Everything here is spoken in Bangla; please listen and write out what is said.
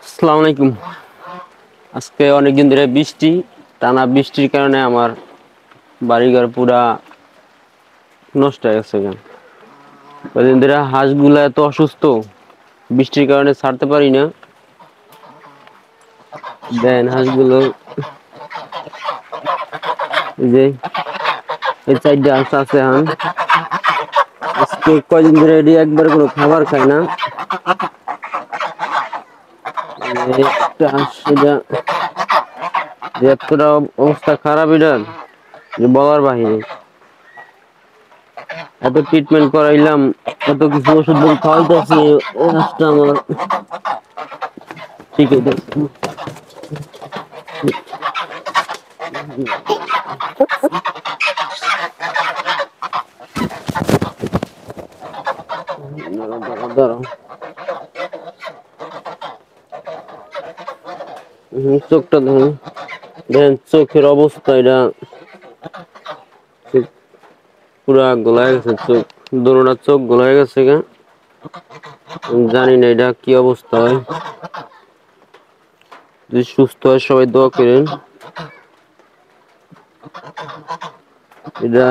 আসসালামু আলাইকুম। আজকে অনেকদিন ধরে বৃষ্টি, টানা বৃষ্টির কারণে আমার বাড়িঘর পুরা নষ্ট হয়ে গেছে। কদিন ধরে হাঁসগুলা এত অসুস্থ, বৃষ্টির কারণে ছাড়তে পারি না। দেন হাঁসগুলো এই যে এই সাইডে হাঁস আছে। আজকে কয়দিন ধরে এটি একবার কোনো খাবার খায় না। একটা হাঁস এতটা অবস্থা খারাপ, এটার যে বলার বাহিরে। এত ট্রিটমেন্ট করাইলাম, এত কিছু ওষুধ খাওয়াইতেছি, ওই হাঁসটা আমার ঠিক হইতেছে। চোখটা ধরুন, দেখেন চোখের অবস্থা, এটা পুরা গোলায় গেছে। চোখ দুটা চোখ গোলায় গেছে। জানি না এটা কি অবস্থা হয়। যদি সুস্থ হয় সবাই দোয়া করেন। এটা